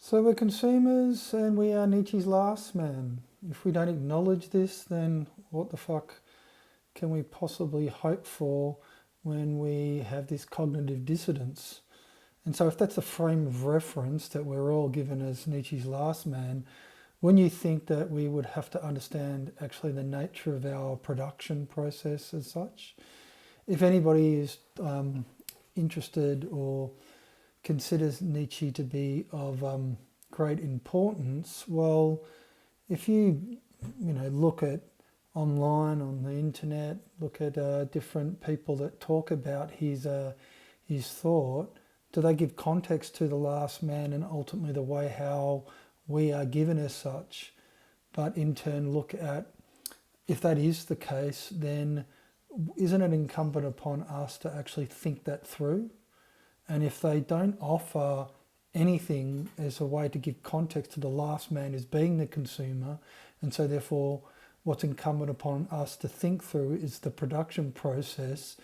So we're consumers and we are Nietzsche's last man. If we don't acknowledge this, then what the fuck can we possibly hope for when we have this cognitive dissonance? And so if that's the frame of reference that we're all given as Nietzsche's last man, when you think that we would have to understand actually the nature of our production process as such, if anybody is interested or considers Nietzsche to be of great importance, well, if you look at online on the internet, look at different people that talk about his thought, do they give context to the last man and ultimately the way how we are given as such? But in turn, look at, if that is the case, then isn't it incumbent upon us to actually think that through? And if they don't offer anything as a way to give context to the last man as being the consumer, and so therefore what's incumbent upon us to think through is the production process,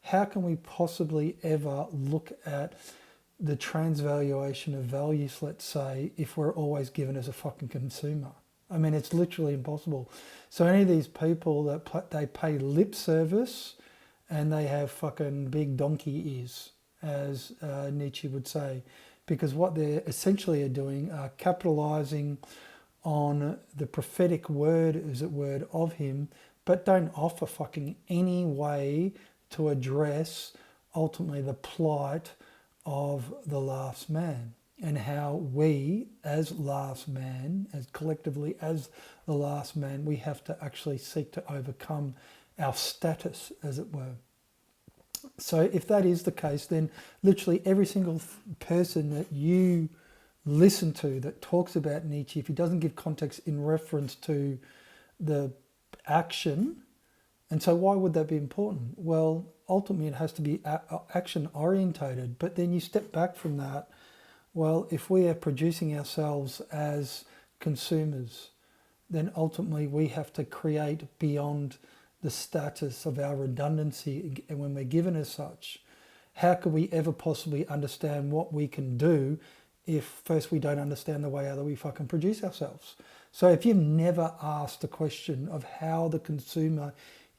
how can we possibly ever look at the transvaluation of values, let's say, if we're always given as a fucking consumer? I mean, it's literally impossible. So any of these people that they pay lip service and they have fucking big donkey ears, as Nietzsche would say, because what they essentially are doing are capitalizing on the prophetic word, as it were, of him, but don't offer fucking any way to address ultimately the plight of the last man and how we as last man, as collectively as the last man, we have to actually seek to overcome our status, as it were. So if that is the case, then literally every single person that you listen to that talks about Nietzsche, if he doesn't give context in reference to the action, and so why would that be important? Well, ultimately it has to be action orientated, but then you step back from that. Well, if we are producing ourselves as consumers, then ultimately we have to create beyond the status of our redundancy, and when we're given as such, how could we ever possibly understand what we can do if first we don't understand the way that we fucking produce ourselves? So if you've never asked the question of how the consumer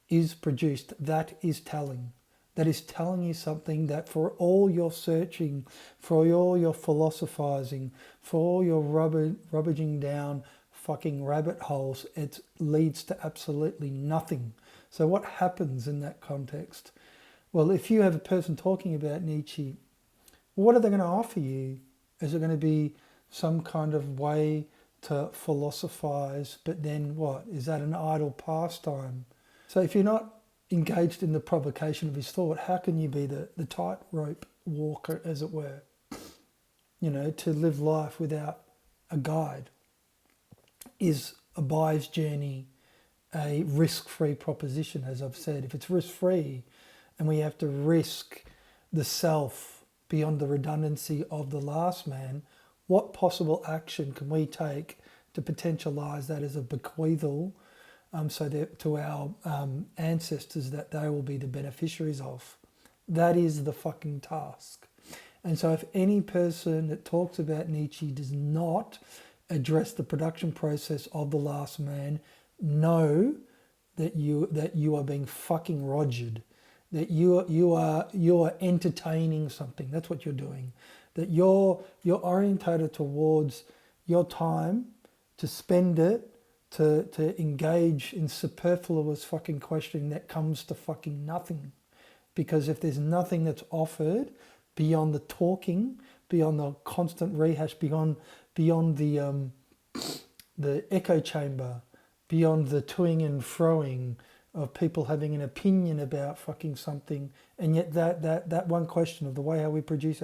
is produced, that is telling. That is telling you something that for all your searching, for all your philosophizing, for all your rubbaging down fucking rabbit holes, it leads to absolutely nothing. So what happens in that context? Well, if you have a person talking about Nietzsche, what are they going to offer you? Is it going to be some kind of way to philosophize, but then what? Is that an idle pastime? So if you're not engaged in the provocation of his thought, how can you be the tightrope walker, as it were? To live life without a guide. Is a buyer's journey a risk-free proposition, as I've said? If it's risk-free and we have to risk the self beyond the redundancy of the last man, what possible action can we take to potentialise that as a bequeathal so that to our ancestors that they will be the beneficiaries of? That is the fucking task. And so if any person that talks about Nietzsche does not address the production process of the last man, know that you are being fucking rogered, that you are entertaining something. That's what you're doing. That you're orientated towards your time to spend it to engage in superfluous fucking questioning that comes to fucking nothing. Because if there's nothing that's offered beyond the talking, beyond the constant rehash, beyond the echo chamber, beyond the toing and froing of people having an opinion about fucking something, and yet that one question of the way how we produce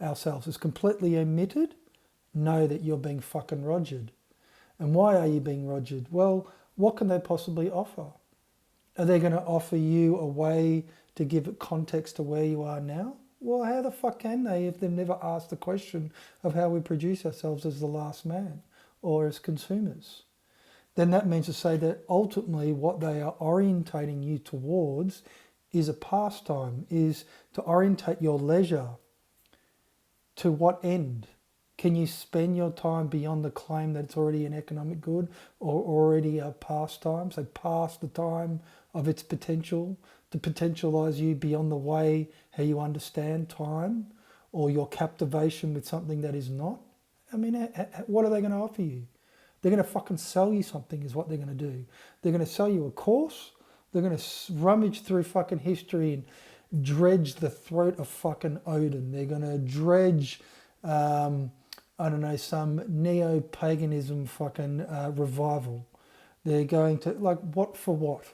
ourselves is completely omitted, know that you're being fucking rogered. And why are you being rogered? Well, what can they possibly offer? Are they going to offer you a way to give it context to where you are now? Well, how the fuck can they if they've never asked the question of how we produce ourselves as the last man or as consumers? Then that means to say that ultimately what they are orientating you towards is a pastime, is to orientate your leisure to what end? Can you spend your time beyond the claim that it's already an economic good or already a pastime? So past the time of its potential, to potentialize you beyond the way how you understand time or your captivation with something that is not? I mean, what are they going to offer you? They're going to fucking sell you something is what they're going to do. They're going to sell you a course. They're going to rummage through fucking history and dredge the throat of fucking Odin. They're going to dredge, I don't know, some neo-paganism fucking revival. They're going to, like, what for what?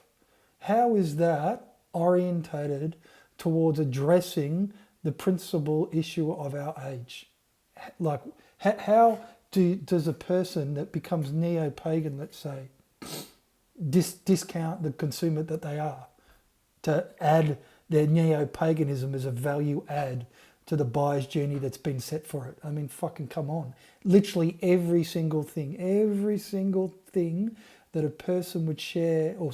How is that orientated towards addressing the principal issue of our age? Like, how does a person that becomes neo-pagan, let's say, discount the consumer that they are to add their neo-paganism as a value add to the buyer's journey that's been set for it? I mean, fucking come on. Literally every single thing that a person would share or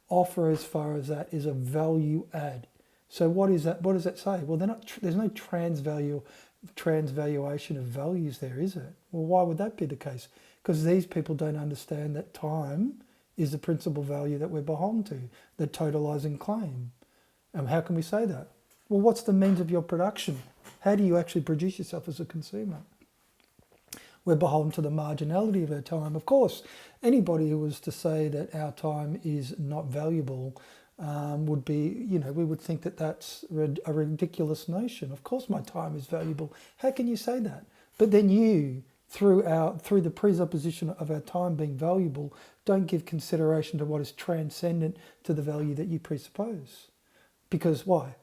offer as far as that is a value add. So what is that? What does that say? Well, there's no transvaluation of values there, is it? Well, why would that be the case? Because these people don't understand that time is the principal value that we're beholden to, the totalizing claim. And how can we say that? Well, what's the means of your production? How do you actually produce yourself as a consumer? We're beholden to the marginality of our time. Of course, anybody who was to say that our time is not valuable would be, we would think that that's a ridiculous notion. Of course my time is valuable. How can you say that? But then you, through the presupposition of our time being valuable, don't give consideration to what is transcendent to the value that you presuppose. Because why?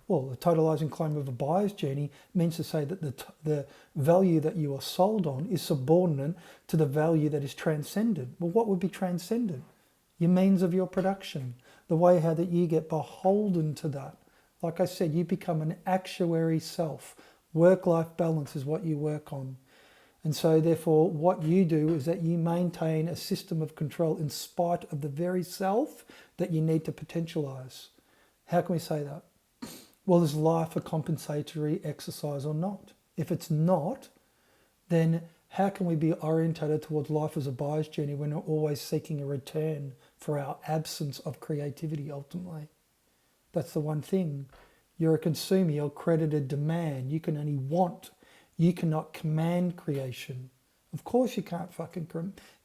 Well, the totalizing claim of a buyer's journey means to say that the value that you are sold on is subordinate to the value that is transcendent. Well, what would be transcendent? Your means of your production, the way how that you get beholden to that. Like I said, you become an actuary self. Work-life balance is what you work on. And so therefore what you do is that you maintain a system of control in spite of the very self that you need to potentialize. How can we say that? Well, is life a compensatory exercise or not? If it's not, then how can we be orientated towards life as a buyer's journey when we're always seeking a return for our absence of creativity ultimately? That's the one thing. You're a consumer, you're credited demand. You can only want. You cannot command creation. Of course you can't fucking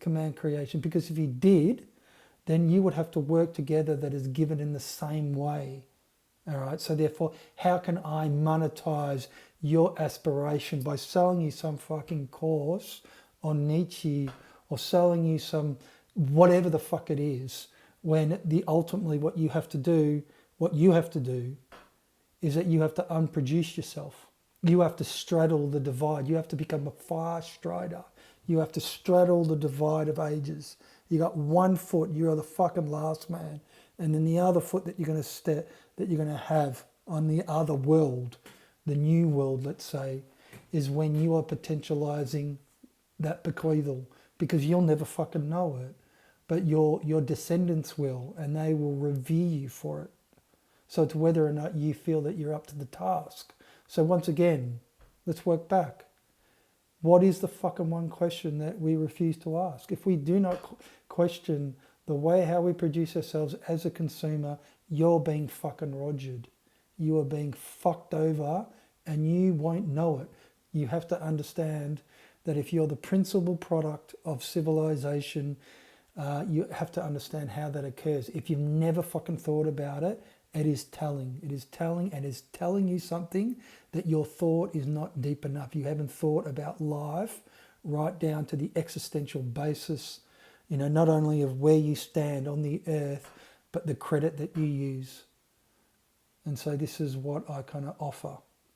command creation, because if you did, then you would have to work together that is given in the same way. All right, so therefore, how can I monetize your aspiration by selling you some fucking course on Nietzsche or selling you some whatever the fuck it is, when ultimately what you have to do is that you have to unproduce yourself. You have to straddle the divide. You have to become a fire strider. You have to straddle the divide of ages. You got one foot, you're the fucking last man, and then the other foot that you're going to have on the other world, the new world, let's say, is when you are potentializing that bequeathal, because you'll never fucking know it, but your descendants will, and they will revere you for it. So it's whether or not you feel that you're up to the task. So once again, let's work back. What is the fucking one question that we refuse to ask? If we do not question the way how we produce ourselves as a consumer, you're being fucking rogered. You are being fucked over, and you won't know it. You have to understand that if you're the principal product of civilization, you have to understand how that occurs. If you've never fucking thought about it, it is telling. It is telling, and it's telling you something that your thought is not deep enough. You haven't thought about life right down to the existential basis, not only of where you stand on the earth, but the credit that you use. And so this is what I kind of offer.